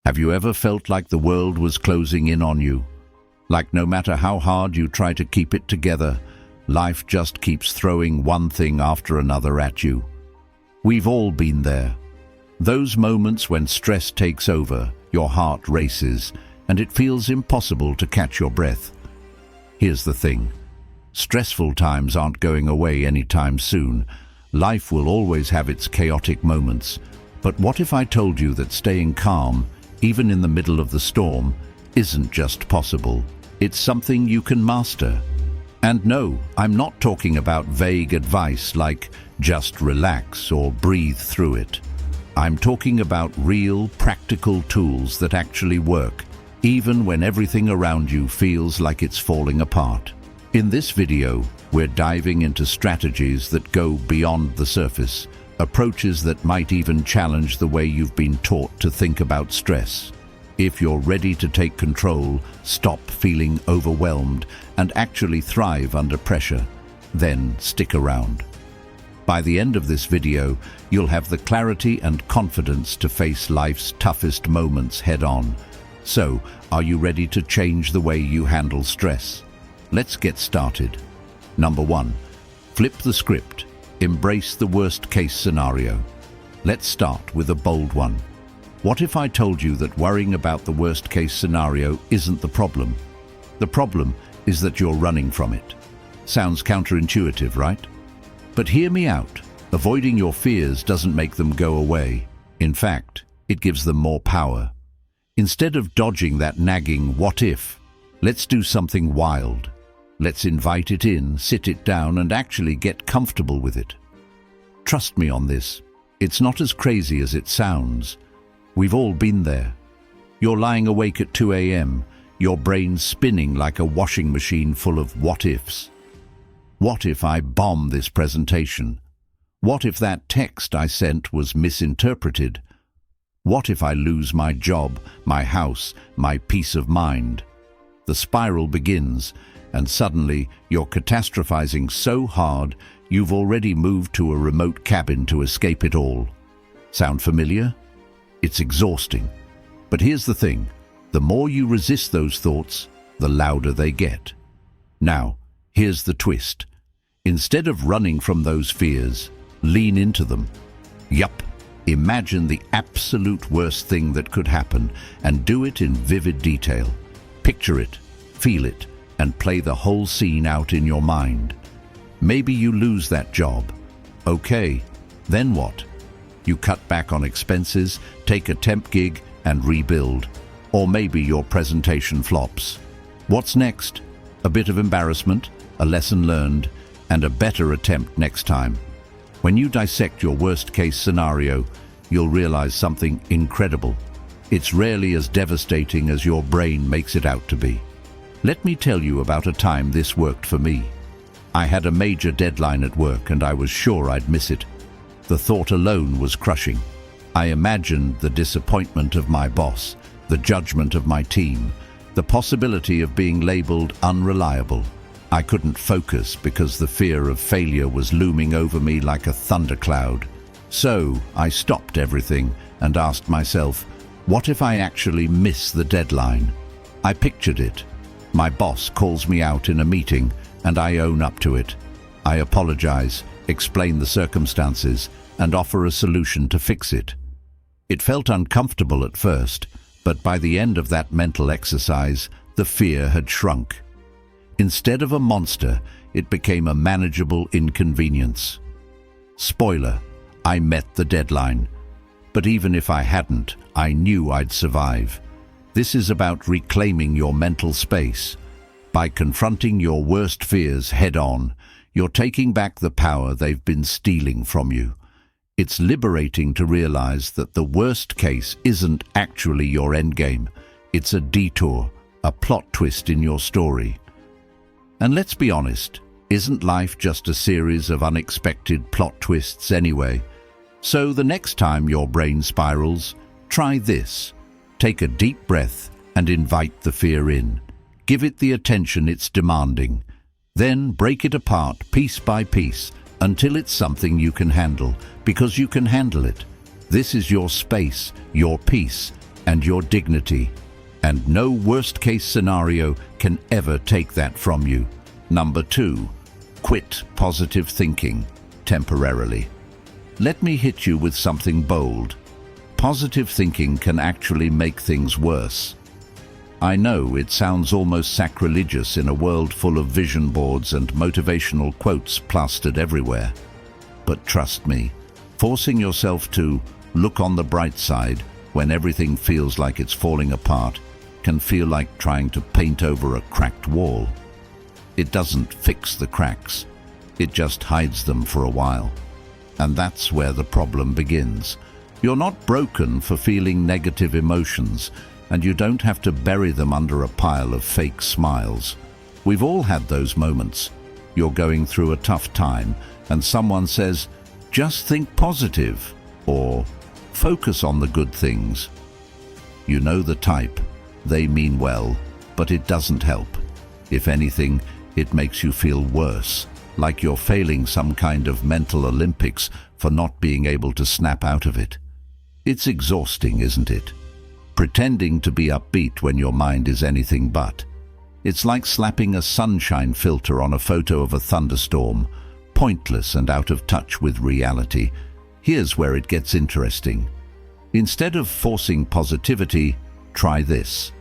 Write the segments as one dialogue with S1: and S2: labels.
S1: Have you ever felt like the world was closing in on you? Like no matter how hard you try to keep it together, life just keeps throwing one thing after another at you. We've all been there. Those moments when stress takes over, your heart races, and it feels impossible to catch your breath. Here's the thing. Stressful times aren't going away anytime soon. Life will always have its chaotic moments. But what if I told you that staying calm, even in the middle of the storm, isn't just possible? It's something you can master. And no, I'm not talking about vague advice like just relax or breathe through it. I'm talking about real, practical tools that actually work, even when everything around you feels like it's falling apart. In this video, we're diving into strategies that go beyond the surface, approaches that might even challenge the way you've been taught to think about stress. If you're ready to take control, stop feeling overwhelmed, and actually thrive under pressure, then stick around. By the end of this video, you'll have the clarity and confidence to face life's toughest moments head-on. So, are you ready to change the way you handle stress? Let's get started. Number 1. Flip the script. Embrace the worst-case scenario. Let's start with a bold one. What if I told you that worrying about the worst-case scenario isn't the problem? The problem is that you're running from it. Sounds counterintuitive, right? But hear me out. Avoiding your fears doesn't make them go away. In fact, it gives them more power. Instead of dodging that nagging "what if," let's do something wild. Let's invite it in, sit it down, and actually get comfortable with it. Trust me on this. It's not as crazy as it sounds. We've all been there. You're lying awake at 2 a.m., your brain spinning like a washing machine full of what-ifs. What if I bomb this presentation? What if that text I sent was misinterpreted? What if I lose my job, my house, my peace of mind? The spiral begins, and suddenly you're catastrophizing so hard you've already moved to a remote cabin to escape it all. Sound familiar? It's exhausting. But here's the thing. The more you resist those thoughts, the louder they get. Now, here's the twist. Instead of running from those fears, lean into them. Yup, imagine the absolute worst thing that could happen and do it in vivid detail. Picture it, feel it, and play the whole scene out in your mind. Maybe you lose that job. Okay, then what? You cut back on expenses, take a temp gig, and rebuild. Or maybe your presentation flops. What's next? A bit of embarrassment, a lesson learned, and a better attempt next time. When you dissect your worst-case scenario, you'll realize something incredible. It's rarely as devastating as your brain makes it out to be. Let me tell you about a time this worked for me. I had a major deadline at work and I was sure I'd miss it. The thought alone was crushing. I imagined the disappointment of my boss, the judgment of my team, the possibility of being labeled unreliable. I couldn't focus because the fear of failure was looming over me like a thundercloud. So I stopped everything and asked myself, what if I actually miss the deadline? I pictured it. My boss calls me out in a meeting and I own up to it. I apologize, explain the circumstances, and offer a solution to fix it. It felt uncomfortable at first, but by the end of that mental exercise, the fear had shrunk. Instead of a monster, it became a manageable inconvenience. Spoiler, I met the deadline. But even if I hadn't, I knew I'd survive. This is about reclaiming your mental space. By confronting your worst fears head-on, you're taking back the power they've been stealing from you. It's liberating to realize that the worst case isn't actually your endgame. It's a detour, a plot twist in your story. And let's be honest, isn't life just a series of unexpected plot twists anyway? So the next time your brain spirals, try this. Take a deep breath and invite the fear in. Give it the attention it's demanding. Then break it apart piece by piece until it's something you can handle, because you can handle it. This is your space, your peace, and your dignity. And no worst-case scenario can ever take that from you. Number 2, quit positive thinking temporarily. Let me hit you with something bold. Positive thinking can actually make things worse. I know it sounds almost sacrilegious in a world full of vision boards and motivational quotes plastered everywhere. But trust me, forcing yourself to look on the bright side when everything feels like it's falling apart can feel like trying to paint over a cracked wall. It doesn't fix the cracks, it just hides them for a while. And that's where the problem begins. You're not broken for feeling negative emotions, and you don't have to bury them under a pile of fake smiles. We've all had those moments. You're going through a tough time, and someone says, "Just think positive," or "Focus on the good things." You know the type. They mean well, but it doesn't help. If anything, it makes you feel worse, like you're failing some kind of mental Olympics for not being able to snap out of it. It's exhausting, isn't it? Pretending to be upbeat when your mind is anything but. It's like slapping a sunshine filter on a photo of a thunderstorm, pointless and out of touch with reality. Here's where it gets interesting. Instead of forcing positivity, try this.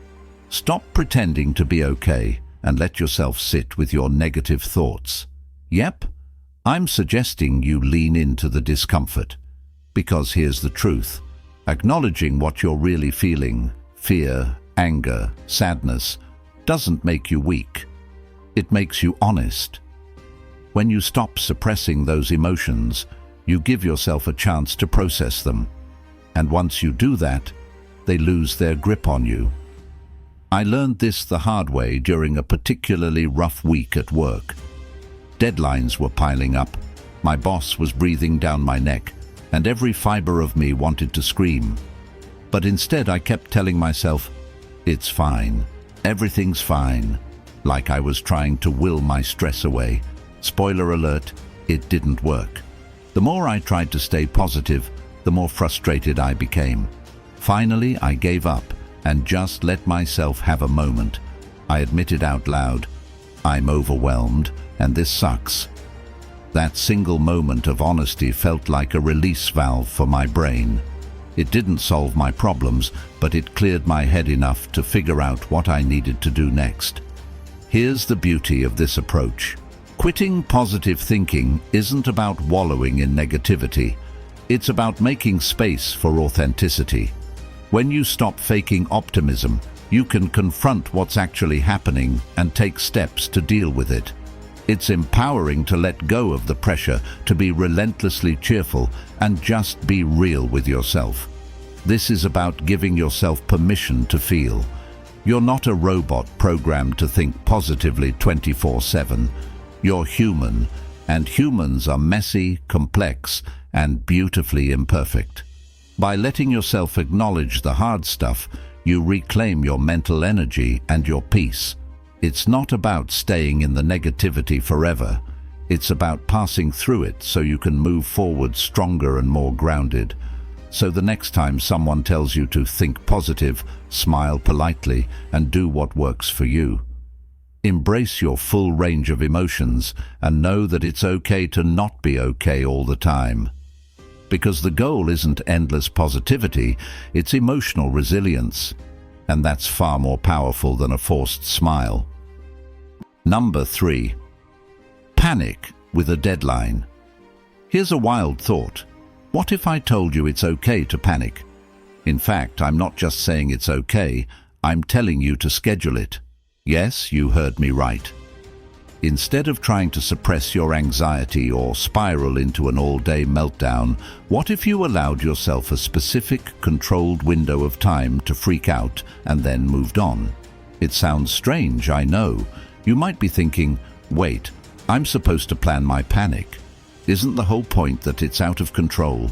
S1: Stop pretending to be okay and let yourself sit with your negative thoughts. Yep, I'm suggesting you lean into the discomfort. Because here's the truth. Acknowledging what you're really feeling, fear, anger, sadness, doesn't make you weak. It makes you honest. When you stop suppressing those emotions, you give yourself a chance to process them. And once you do that, they lose their grip on you. I learned this the hard way during a particularly rough week at work. Deadlines were piling up, my boss was breathing down my neck, and every fiber of me wanted to scream. But instead I kept telling myself, "It's fine, everything's fine," like I was trying to will my stress away. Spoiler alert, it didn't work. The more I tried to stay positive, the more frustrated I became. Finally, I gave up and just let myself have a moment. I admitted out loud, "I'm overwhelmed, and this sucks." That single moment of honesty felt like a release valve for my brain. It didn't solve my problems, but it cleared my head enough to figure out what I needed to do next. Here's the beauty of this approach. Quitting positive thinking isn't about wallowing in negativity. It's about making space for authenticity. When you stop faking optimism, you can confront what's actually happening and take steps to deal with it. It's empowering to let go of the pressure to be relentlessly cheerful and just be real with yourself. This is about giving yourself permission to feel. You're not a robot programmed to think positively 24/7. You're human, and humans are messy, complex, and beautifully imperfect. By letting yourself acknowledge the hard stuff, you reclaim your mental energy and your peace. It's not about staying in the negativity forever. It's about passing through it so you can move forward stronger and more grounded. So the next time someone tells you to think positive, smile politely and do what works for you. Embrace your full range of emotions and know that it's okay to not be okay all the time. Because the goal isn't endless positivity, it's emotional resilience. And that's far more powerful than a forced smile. Number 3. Panic with a deadline. Here's a wild thought. What if I told you it's okay to panic? In fact, I'm not just saying it's okay, I'm telling you to schedule it. Yes, you heard me right. Instead of trying to suppress your anxiety or spiral into an all-day meltdown, what if you allowed yourself a specific, controlled window of time to freak out and then moved on? It sounds strange, I know. You might be thinking, wait, I'm supposed to plan my panic. Isn't the whole point that it's out of control?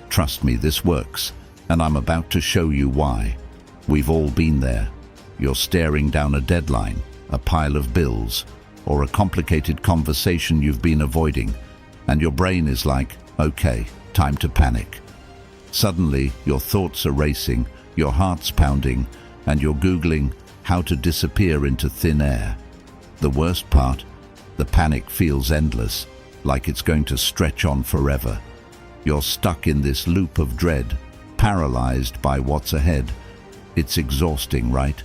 S1: Trust me, this works, and I'm about to show you why. We've all been there. You're staring down a deadline, a pile of bills, or a complicated conversation you've been avoiding, and your brain is like, okay, time to panic. Suddenly, your thoughts are racing, Your heart's pounding, and you're Googling how to disappear into thin air. The worst part, the panic feels endless, like it's going to stretch on forever. You're stuck in this loop of dread, paralyzed by what's ahead. It's exhausting, right?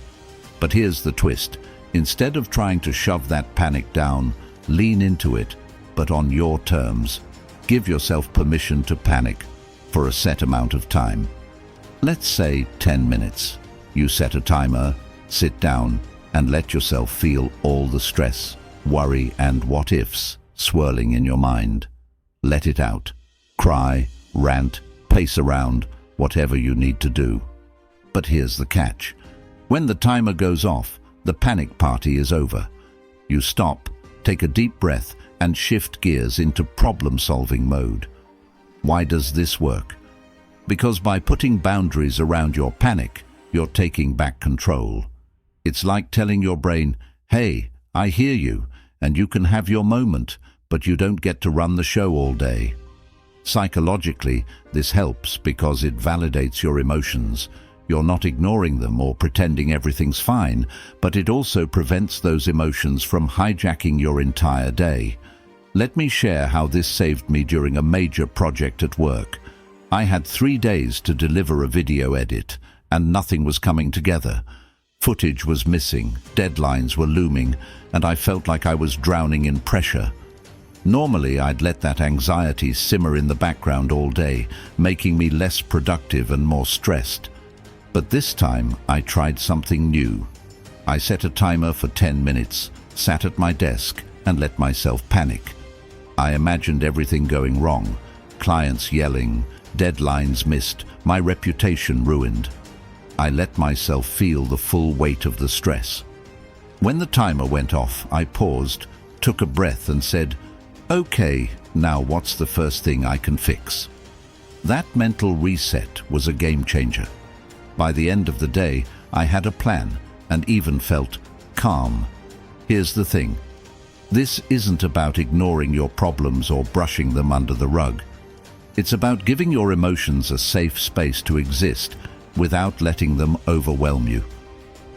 S1: But here's the twist. Instead of trying to shove that panic down, lean into it, but on your terms. Give yourself permission to panic for a set amount of time. Let's say 10 minutes. You set a timer, sit down, and let yourself feel all the stress, worry, and what-ifs swirling in your mind. Let it out. Cry, rant, pace around, whatever you need to do. But here's the catch. When the timer goes off, the panic party is over. You stop, take a deep breath, and shift gears into problem-solving mode. Why does this work? Because by putting boundaries around your panic, you're taking back control. It's like telling your brain, hey, I hear you, and you can have your moment, but you don't get to run the show all day. Psychologically, this helps because it validates your emotions. You're not ignoring them or pretending everything's fine, but it also prevents those emotions from hijacking your entire day. Let me share how this saved me during a major project at work. I had 3 days to deliver a video edit, and nothing was coming together. Footage was missing, deadlines were looming, and I felt like I was drowning in pressure. Normally, I'd let that anxiety simmer in the background all day, making me less productive and more stressed. But this time, I tried something new. I set a timer for 10 minutes, sat at my desk, and let myself panic. I imagined everything going wrong. Clients yelling, deadlines missed, my reputation ruined. I let myself feel the full weight of the stress. When the timer went off, I paused, took a breath and said, okay, now what's the first thing I can fix? That mental reset was a game changer. By the end of the day, I had a plan and even felt calm. Here's the thing. This isn't about ignoring your problems or brushing them under the rug. It's about giving your emotions a safe space to exist without letting them overwhelm you.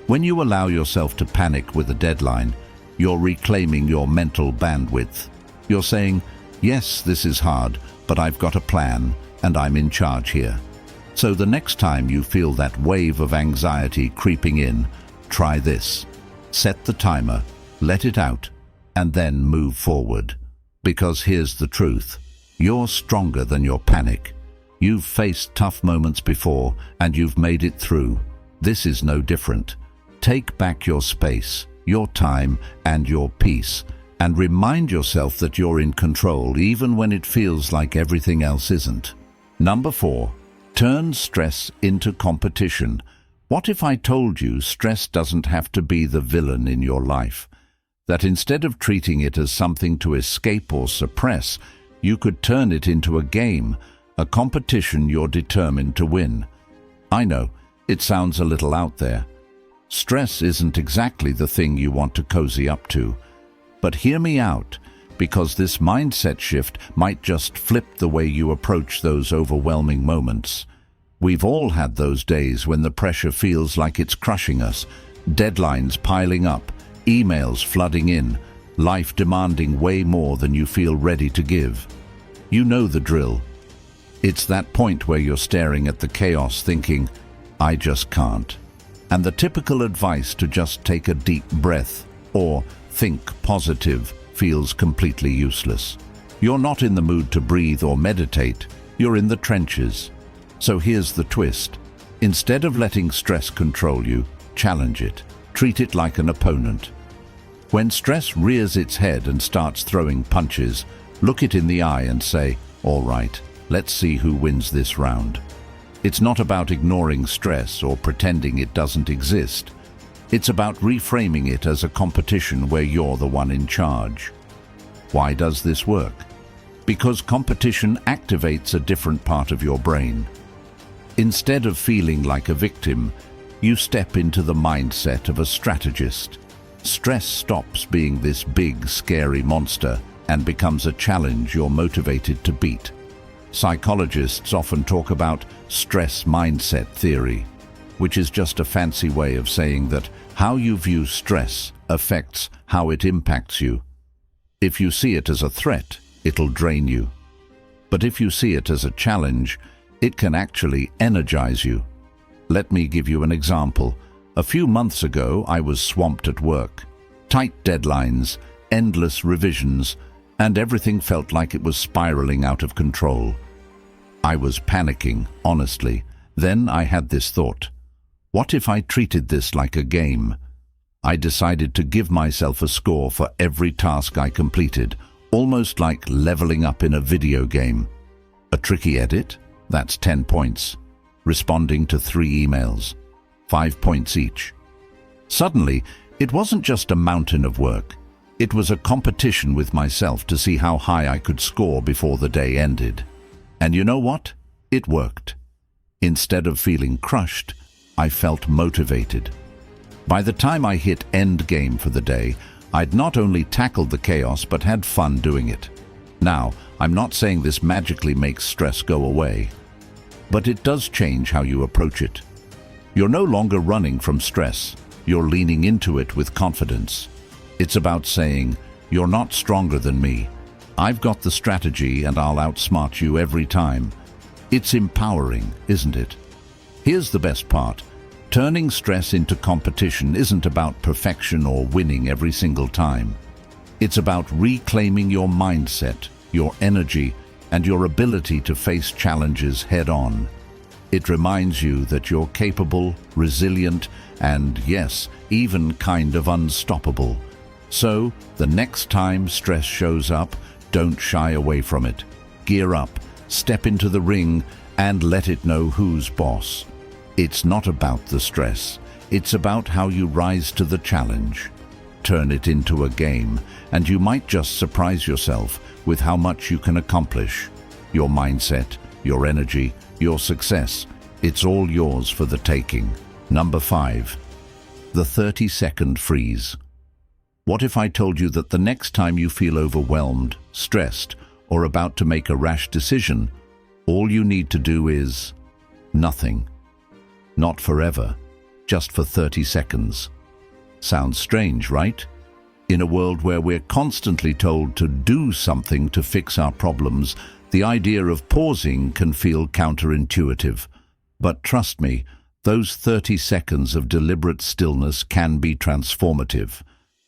S1: When you allow yourself to panic with a deadline, you're reclaiming your mental bandwidth. You're saying, yes, this is hard, but I've got a plan and I'm in charge here. So the next time you feel that wave of anxiety creeping in, try this. Set the timer, let it out, and then move forward. Because here's the truth. You're stronger than your panic. You've faced tough moments before, and you've made it through. This is no different. Take back your space, your time, and your peace, and remind yourself that you're in control even when it feels like everything else isn't. Number 4. Turn stress into competition. What if I told you stress doesn't have to be the villain in your life? That instead of treating it as something to escape or suppress, you could turn it into a game, a competition you're determined to win. I know, it sounds a little out there. Stress isn't exactly the thing you want to cozy up to. But hear me out, because this mindset shift might just flip the way you approach those overwhelming moments. We've all had those days when the pressure feels like it's crushing us, deadlines piling up, emails flooding in, life demanding way more than you feel ready to give. You know the drill. It's that point where you're staring at the chaos thinking, I just can't. And the typical advice to just take a deep breath or think positive feels completely useless. You're not in the mood to breathe or meditate, you're in the trenches. So here's the twist. Instead of letting stress control you, challenge it. Treat it like an opponent. When stress rears its head and starts throwing punches, look it in the eye and say, all right, let's see who wins this round. It's not about ignoring stress or pretending it doesn't exist. It's about reframing it as a competition where you're the one in charge. Why does this work? Because competition activates a different part of your brain. Instead of feeling like a victim, you step into the mindset of a strategist. Stress stops being this big, scary monster and becomes a challenge you're motivated to beat. Psychologists often talk about stress mindset theory. which is just a fancy way of saying that how you view stress affects how it impacts you. If you see it as a threat, it'll drain you. But if you see it as a challenge, it can actually energize you. Let me give you an example. A few months ago, I was swamped at work. Tight deadlines, endless revisions, and everything felt like it was spiraling out of control. I was panicking, honestly. Then I had this thought. What if I treated this like a game? I decided to give myself a score for every task I completed, almost like leveling up in a video game. A tricky edit? That's 10 points. Responding to 3 emails. 5 points each. Suddenly, it wasn't just a mountain of work. It was a competition with myself to see how high I could score before the day ended. And you know what? It worked. Instead of feeling crushed, I felt motivated. By the time I hit end game for the day, I'd not only tackled the chaos but had fun doing it. Now, I'm not saying this magically makes stress go away, but it does change how you approach it. You're no longer running from stress, you're leaning into it with confidence. It's about saying, "You're not stronger than me. I've got the strategy and I'll outsmart you every time." It's empowering, isn't it? Here's the best part. Turning stress into competition isn't about perfection or winning every single time. It's about reclaiming your mindset, your energy, and your ability to face challenges head-on. It reminds you that you're capable, resilient, and, yes, even kind of unstoppable. So, the next time stress shows up, don't shy away from it. Gear up, step into the ring, and let it know who's boss. It's not about the stress. It's about how you rise to the challenge. Turn it into a game, and you might just surprise yourself with how much you can accomplish. Your mindset, your energy, your success, it's all yours for the taking. Number 5. The 30-second freeze. What if I told you that the next time you feel overwhelmed, stressed, or about to make a rash decision, all you need to do is nothing. Not forever, just for 30 seconds. Sounds strange, right? In a world where we're constantly told to do something to fix our problems, the idea of pausing can feel counterintuitive. But trust me, those 30 seconds of deliberate stillness can be transformative.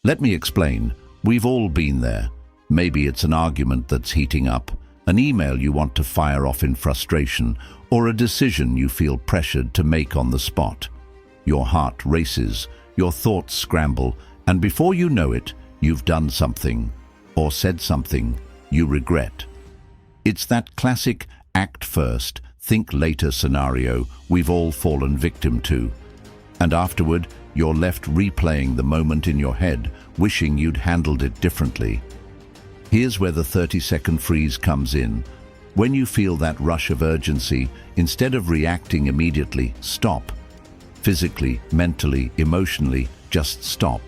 S1: Let me explain. We've all been there. Maybe it's an argument that's heating up, an email you want to fire off in frustration, or a decision you feel pressured to make on the spot. Your heart races, your thoughts scramble, and before you know it, you've done something, or said something, you regret. It's that classic act first, think later scenario we've all fallen victim to. And afterward, you're left replaying the moment in your head, wishing you'd handled it differently. Here's where the 30-second freeze comes in. When you feel that rush of urgency, instead of reacting immediately, stop. Physically, mentally, emotionally, just stop.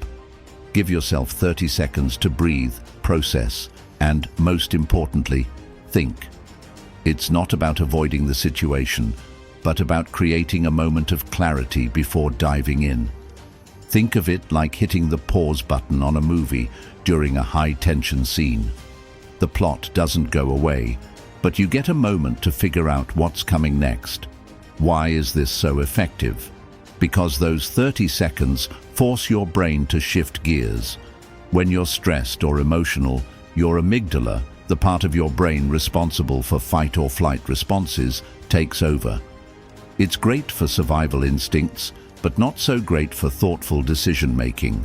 S1: Give yourself 30 seconds to breathe, process, and, most importantly, think. It's not about avoiding the situation, but about creating a moment of clarity before diving in. Think of it like hitting the pause button on a movie during a high-tension scene. The plot doesn't go away, but you get a moment to figure out what's coming next. Why is this so effective? Because those 30 seconds force your brain to shift gears. When you're stressed or emotional, your amygdala, the part of your brain responsible for fight or flight responses, takes over. It's great for survival instincts, but not so great for thoughtful decision-making.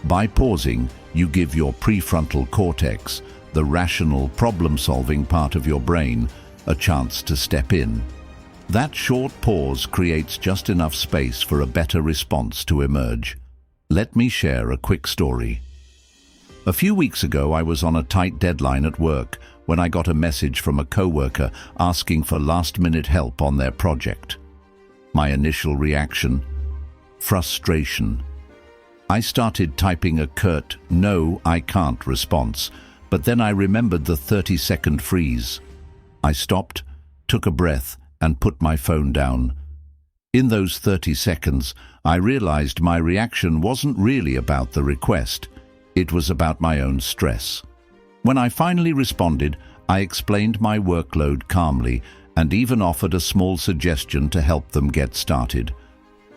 S1: By pausing, you give your prefrontal cortex, the rational problem-solving part of your brain, a chance to step in. That short pause creates just enough space for a better response to emerge. Let me share a quick story. A few weeks ago, I was on a tight deadline at work when I got a message from a coworker asking for last-minute help on their project. My initial reaction? Frustration. I started typing a curt, "No, I can't" response, but then I remembered the 30-second freeze. I stopped, took a breath, and put my phone down. In those 30 seconds, I realized my reaction wasn't really about the request. It was about my own stress. When I finally responded, I explained my workload calmly and even offered a small suggestion to help them get started.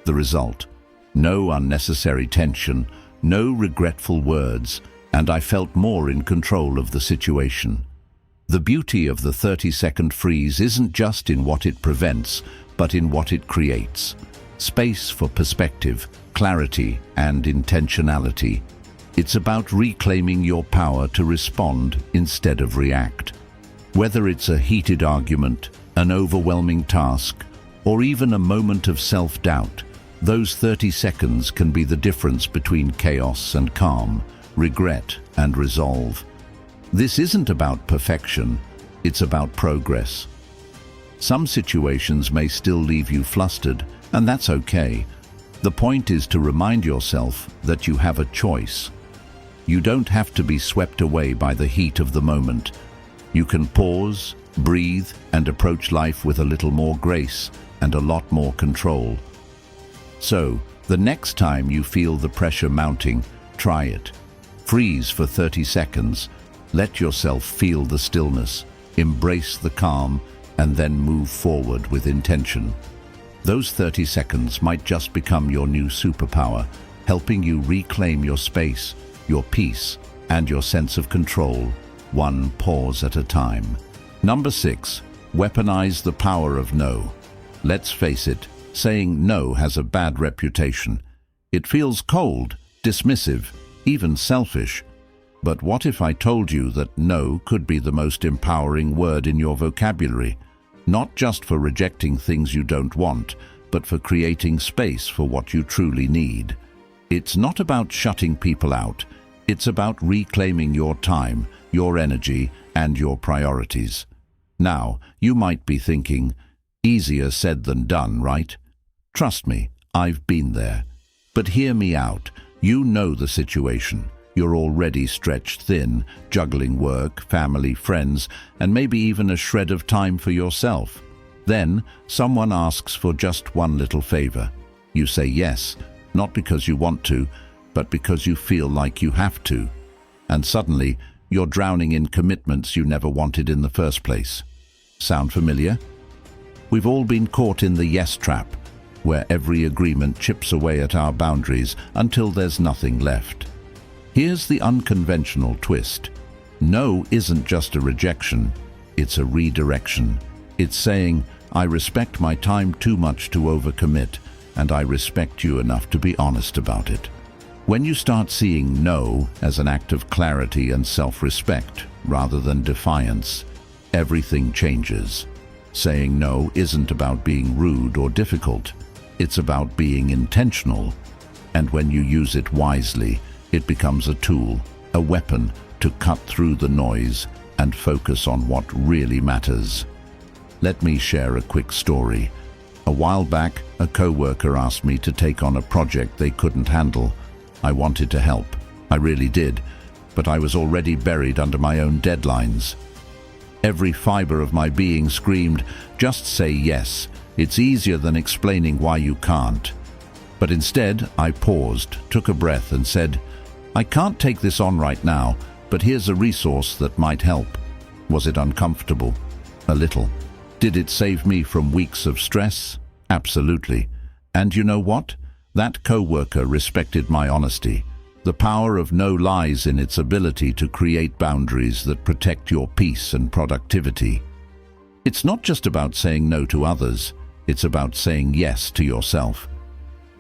S1: The result: no unnecessary tension, no regretful words, and I felt more in control of the situation. The beauty of the 30-second freeze isn't just in what it prevents, but in what it creates. Space for perspective, clarity, and intentionality. It's about reclaiming your power to respond instead of react. Whether it's a heated argument, an overwhelming task, or even a moment of self-doubt, those 30 seconds can be the difference between chaos and calm, regret and resolve. This isn't about perfection, it's about progress. Some situations may still leave you flustered, and that's okay. The point is to remind yourself that you have a choice. You don't have to be swept away by the heat of the moment. You can pause, breathe, and approach life with a little more grace and a lot more control. So, the next time you feel the pressure mounting, try it. Freeze for 30 seconds. Let yourself feel the stillness, embrace the calm, and then move forward with intention. Those 30 seconds might just become your new superpower, helping you reclaim your space, your peace, and your sense of control, one pause at a time. Number 6, weaponize the power of no. Let's face it, saying no has a bad reputation. It feels cold, dismissive, even selfish. But what if I told you that no could be the most empowering word in your vocabulary? Not just for rejecting things you don't want, but for creating space for what you truly need. It's not about shutting people out. It's about reclaiming your time, your energy, and your priorities. Now, you might be thinking, easier said than done, right? Trust me, I've been there. But hear me out. You know the situation. You're already stretched thin, juggling work, family, friends, and maybe even a shred of time for yourself. Then, someone asks for just one little favor. You say yes, not because you want to, but because you feel like you have to. And suddenly, you're drowning in commitments you never wanted in the first place. Sound familiar? We've all been caught in the yes trap, where every agreement chips away at our boundaries until there's nothing left. Here's the unconventional twist. No isn't just a rejection, it's a redirection. It's saying, I respect my time too much to overcommit, and I respect you enough to be honest about it. When you start seeing no as an act of clarity and self-respect rather than defiance, everything changes. Saying no isn't about being rude or difficult. It's about being intentional. And when you use it wisely, it becomes a tool, a weapon to cut through the noise and focus on what really matters. Let me share a quick story. A while back, a coworker asked me to take on a project they couldn't handle. I wanted to help. I really did, but I was already buried under my own deadlines. Every fiber of my being screamed, just say yes. It's easier than explaining why you can't. But instead, I paused, took a breath and said, I can't take this on right now, but here's a resource that might help. Was it uncomfortable? A little. Did it save me from weeks of stress? Absolutely. And you know what? That coworker respected my honesty. The power of no lies in its ability to create boundaries that protect your peace and productivity. It's not just about saying no to others, it's about saying yes to yourself.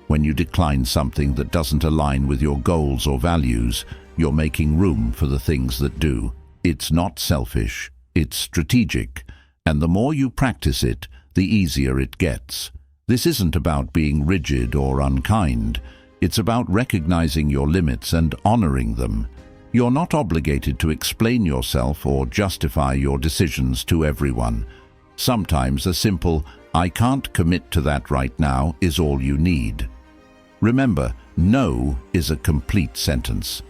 S1: When you decline something that doesn't align with your goals or values, you're making room for the things that do. It's not selfish, it's strategic, and the more you practice it, the easier it gets. This isn't about being rigid or unkind. It's about recognizing your limits and honoring them. You're not obligated to explain yourself or justify your decisions to everyone. Sometimes a simple, I can't commit to that right now, is all you need. Remember, no is a complete sentence.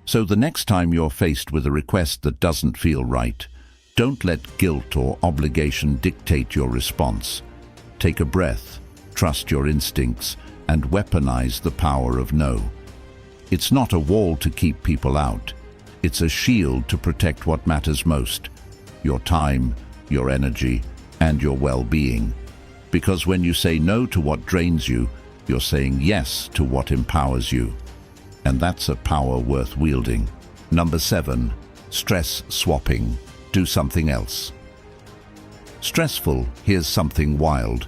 S1: So the next time you're faced with a request that doesn't feel right, don't let guilt or obligation dictate your response. Take a breath, trust your instincts, and weaponize the power of no. It's not a wall to keep people out. It's a shield to protect what matters most: your time, your energy, and your well-being. Because when you say no to what drains you, you're saying yes to what empowers you. And that's a power worth wielding. Number 7, stress swapping. Do something else. Stressful, here's something wild.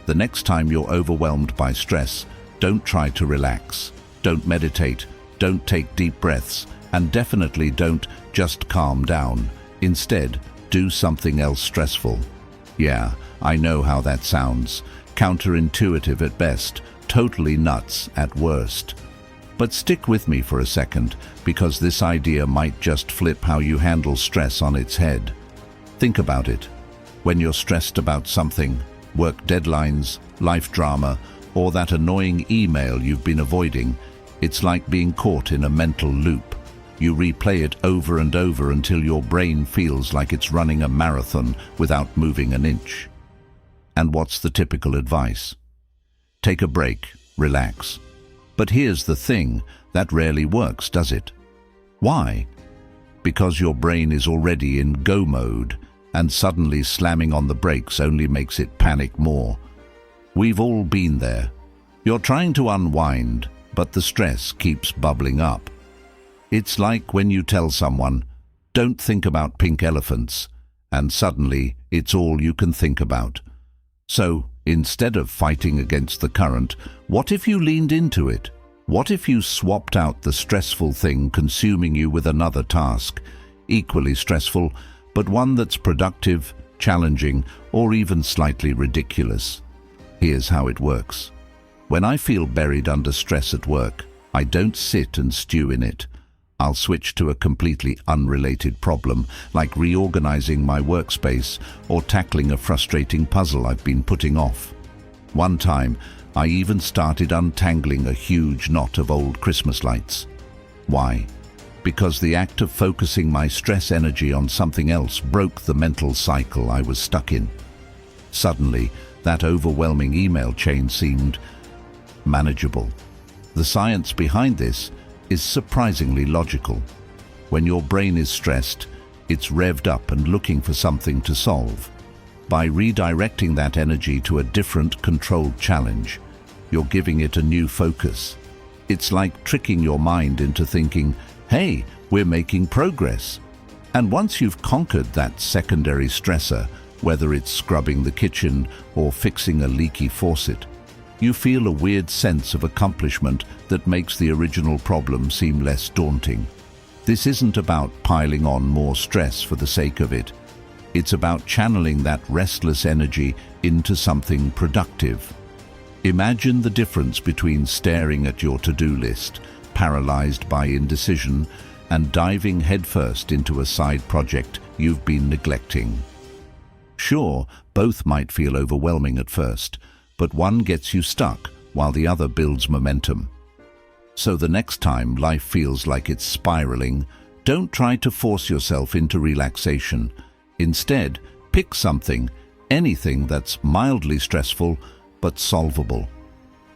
S1: The next time you're overwhelmed by stress, don't try to relax. Don't meditate. Don't take deep breaths. And definitely don't just calm down. Instead, do something else stressful. Yeah, I know how that sounds. Counterintuitive at best, totally nuts at worst. But stick with me for a second, because this idea might just flip how you handle stress on its head. Think about it. When you're stressed about something, work deadlines, life drama, or that annoying email you've been avoiding, it's like being caught in a mental loop. You replay it over and over until your brain feels like it's running a marathon without moving an inch. And what's the typical advice? Take a break, relax. But here's the thing, that rarely works, does it? Why? Because your brain is already in go mode, and suddenly slamming on the brakes only makes it panic more. We've all been there. You're trying to unwind, but the stress keeps bubbling up. It's like when you tell someone, "Don't think about pink elephants," and suddenly it's all you can think about. So, instead of fighting against the current, what if you leaned into it? What if you swapped out the stressful thing consuming you with another task, equally stressful, but one that's productive, challenging, or even slightly ridiculous? Here's how it works. When I feel buried under stress at work, I don't sit and stew in it. I'll switch to a completely unrelated problem, like reorganizing my workspace or tackling a frustrating puzzle I've been putting off. One time, I even started untangling a huge knot of old Christmas lights. Why? Because the act of focusing my stress energy on something else broke the mental cycle I was stuck in. Suddenly, that overwhelming email chain seemed manageable. The science behind this is surprisingly logical. When your brain is stressed, it's revved up and looking for something to solve. By redirecting that energy to a different, controlled challenge, you're giving it a new focus. It's like tricking your mind into thinking, "Hey, we're making progress." And once you've conquered that secondary stressor, whether it's scrubbing the kitchen or fixing a leaky faucet, you feel a weird sense of accomplishment that makes the original problem seem less daunting. This isn't about piling on more stress for the sake of it. It's about channeling that restless energy into something productive. Imagine the difference between staring at your to-do list, paralyzed by indecision, and diving headfirst into a side project you've been neglecting. Sure, both might feel overwhelming at first, but one gets you stuck while the other builds momentum. So the next time life feels like it's spiraling, don't try to force yourself into relaxation. Instead, pick something, anything that's mildly stressful but solvable.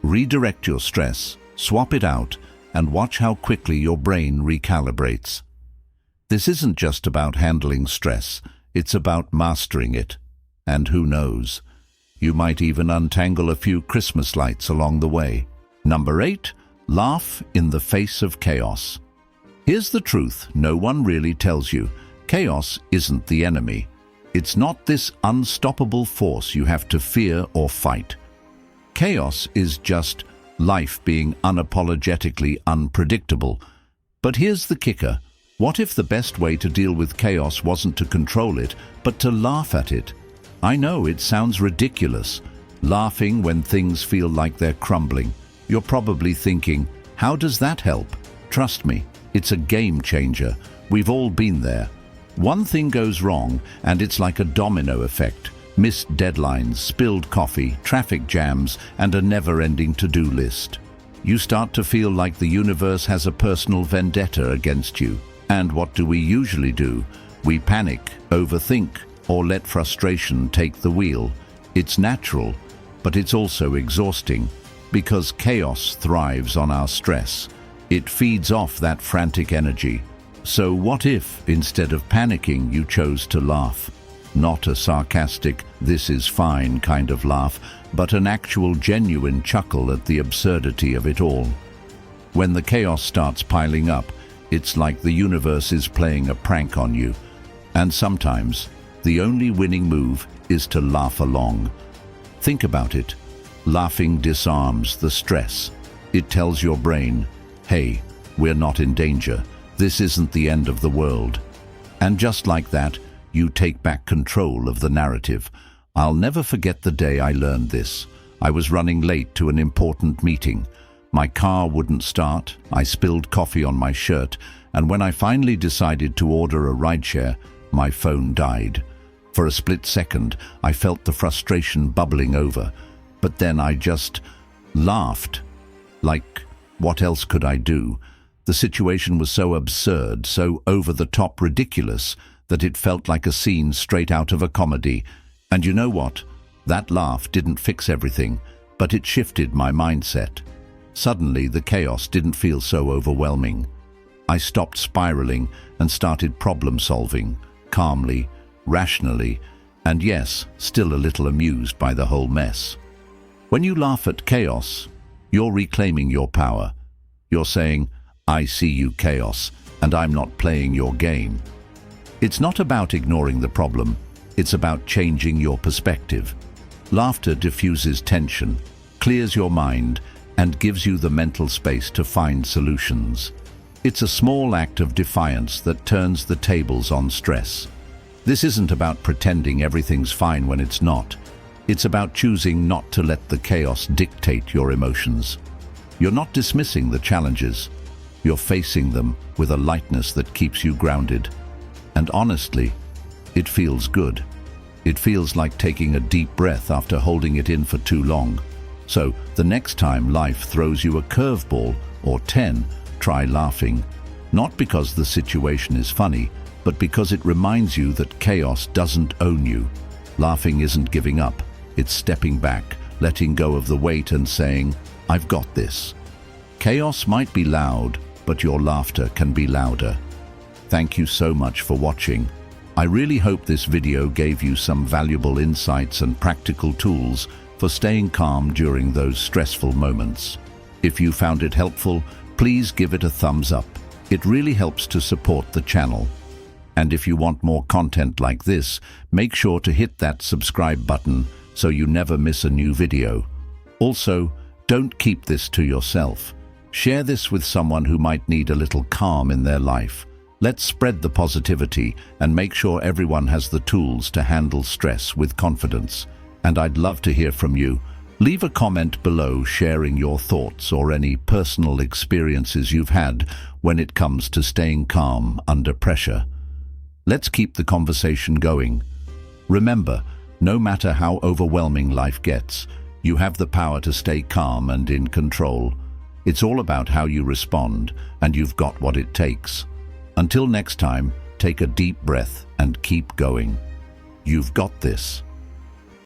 S1: Redirect your stress, swap it out, and watch how quickly your brain recalibrates. This isn't just about handling stress, it's about mastering it. And who knows, you might even untangle a few Christmas lights along the way. Number 8, laugh in the face of chaos. Here's the truth no one really tells you. Chaos isn't the enemy. It's not this unstoppable force you have to fear or fight. Chaos is just life being unapologetically unpredictable. But here's the kicker. What if the best way to deal with chaos wasn't to control it, but to laugh at it? I know it sounds ridiculous. Laughing when things feel like they're crumbling. You're probably thinking, how does that help? Trust me, it's a game changer. We've all been there. One thing goes wrong, and it's like a domino effect. Missed deadlines, spilled coffee, traffic jams, and a never-ending to-do list. You start to feel like the universe has a personal vendetta against you. And what do we usually do? We panic, overthink, or let frustration take the wheel. It's natural, but it's also exhausting because chaos thrives on our stress. It feeds off that frantic energy. So what if, instead of panicking, you chose to laugh? Not a sarcastic, "this is fine" kind of laugh, but an actual genuine chuckle at the absurdity of it all. When the chaos starts piling up, it's like the universe is playing a prank on you. And sometimes, the only winning move is to laugh along. Think about it. Laughing disarms the stress. It tells your brain, "Hey, we're not in danger. This isn't the end of the world." And just like that, you take back control of the narrative. I'll never forget the day I learned this. I was running late to an important meeting. My car wouldn't start, I spilled coffee on my shirt, and when I finally decided to order a rideshare, my phone died. For a split second, I felt the frustration bubbling over, but then I just laughed. Like, what else could I do? The situation was so absurd, so over-the-top ridiculous, that it felt like a scene straight out of a comedy. And you know what? That laugh didn't fix everything, but it shifted my mindset. Suddenly, the chaos didn't feel so overwhelming. I stopped spiraling and started problem-solving, calmly, rationally, and yes, still a little amused by the whole mess. When you laugh at chaos, you're reclaiming your power. You're saying, "I see you, chaos, and I'm not playing your game." It's not about ignoring the problem, it's about changing your perspective. Laughter diffuses tension, clears your mind, and gives you the mental space to find solutions. It's a small act of defiance that turns the tables on stress. This isn't about pretending everything's fine when it's not. It's about choosing not to let the chaos dictate your emotions. You're not dismissing the challenges. You're facing them with a lightness that keeps you grounded. And honestly, it feels good. It feels like taking a deep breath after holding it in for too long. So, the next time life throws you a curveball or 10, try laughing. Not because the situation is funny, but because it reminds you that chaos doesn't own you. Laughing isn't giving up. It's stepping back, letting go of the weight and saying, "I've got this." Chaos might be loud, but your laughter can be louder. Thank you so much for watching. I really hope this video gave you some valuable insights and practical tools for staying calm during those stressful moments. If you found it helpful, please give it a thumbs up. It really helps to support the channel. And if you want more content like this, make sure to hit that subscribe button so you never miss a new video. Also, don't keep this to yourself. Share this with someone who might need a little calm in their life. Let's spread the positivity and make sure everyone has the tools to handle stress with confidence. And I'd love to hear from you. Leave a comment below sharing your thoughts or any personal experiences you've had when it comes to staying calm under pressure. Let's keep the conversation going. Remember, no matter how overwhelming life gets, you have the power to stay calm and in control. It's all about how you respond, and you've got what it takes. Until next time, take a deep breath and keep going. You've got this.